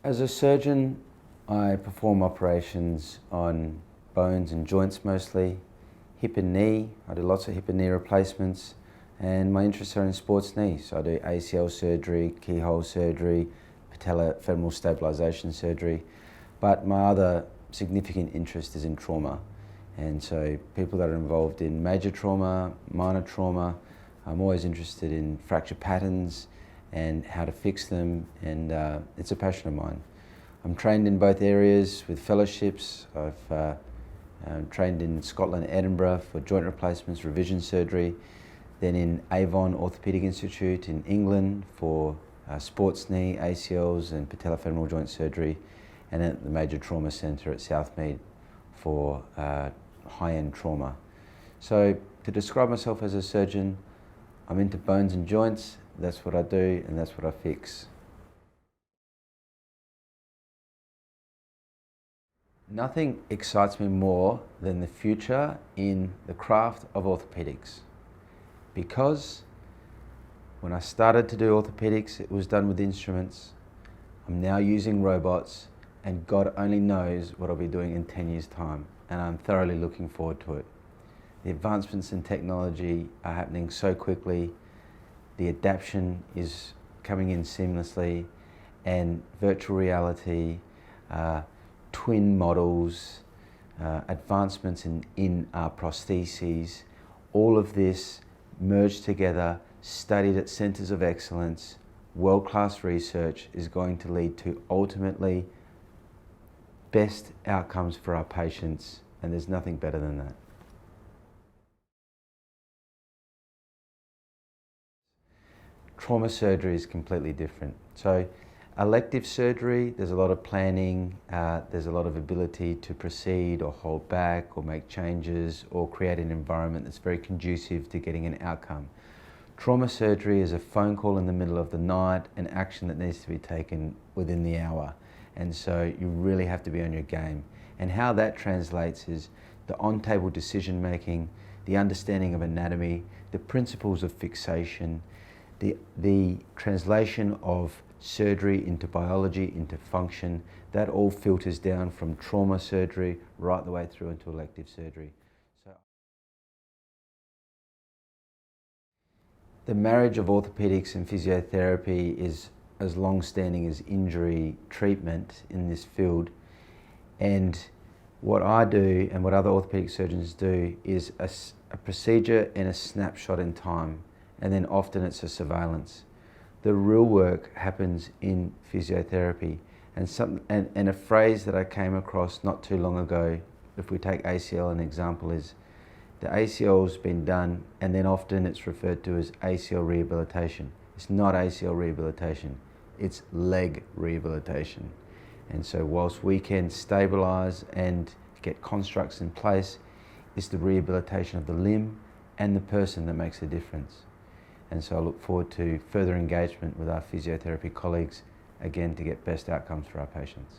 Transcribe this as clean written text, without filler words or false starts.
As a surgeon, I perform operations on bones and joints mostly, hip and knee. I do lots of hip and knee replacements, and my interests are in sports knee. So I do ACL surgery, keyhole surgery, patellofemoral stabilisation surgery. But my other significant interest is in trauma. And so people that are involved in major trauma, minor trauma, I'm always interested in fracture patterns and how to fix them, and it's a passion of mine. I'm trained in both areas with fellowships. I've trained in Scotland, Edinburgh for joint replacements, revision surgery, then in Avon Orthopaedic Institute in England for sports knee, ACLs and patellofemoral joint surgery, and at the Major Trauma Centre at Southmead for high-end trauma. So to describe myself as a surgeon, I'm into bones and joints. That's what I do and that's what I fix. Nothing excites me more than the future in the craft of orthopaedics, because when I started to do orthopaedics, it was done with instruments. I'm now using robots, and God only knows what I'll be doing in 10 years' time, and I'm thoroughly looking forward to it. The advancements in technology are happening so quickly, the adaptation is coming in seamlessly, and virtual reality, twin models, advancements in our prostheses, all of this merged together, studied at centres of excellence, world-class research is going to lead to ultimately best outcomes for our patients, and there's nothing better than that. Trauma surgery is completely different. So elective surgery, there's a lot of planning, there's a lot of ability to proceed or hold back or make changes or create an environment that's very conducive to getting an outcome. Trauma surgery is a phone call in the middle of the night, an action that needs to be taken within the hour. And so you really have to be on your game. And how that translates is the on-table decision making, the understanding of anatomy, the principles of fixation, the translation of surgery into biology, into function, that all filters down from trauma surgery right the way through into elective surgery. So the marriage of orthopaedics and physiotherapy is as long-standing as injury treatment in this field. And what I do and what other orthopaedic surgeons do is a procedure and a snapshot in time, and then often it's a surveillance. The real work happens in physiotherapy, and a phrase that I came across not too long ago, if we take ACL an example, is the ACL's been done, and then often it's referred to as ACL rehabilitation. It's not ACL rehabilitation, it's leg rehabilitation. And so whilst we can stabilise and get constructs in place, it's the rehabilitation of the limb and the person that makes a difference. And so I look forward to further engagement with our physiotherapy colleagues, again, to get best outcomes for our patients.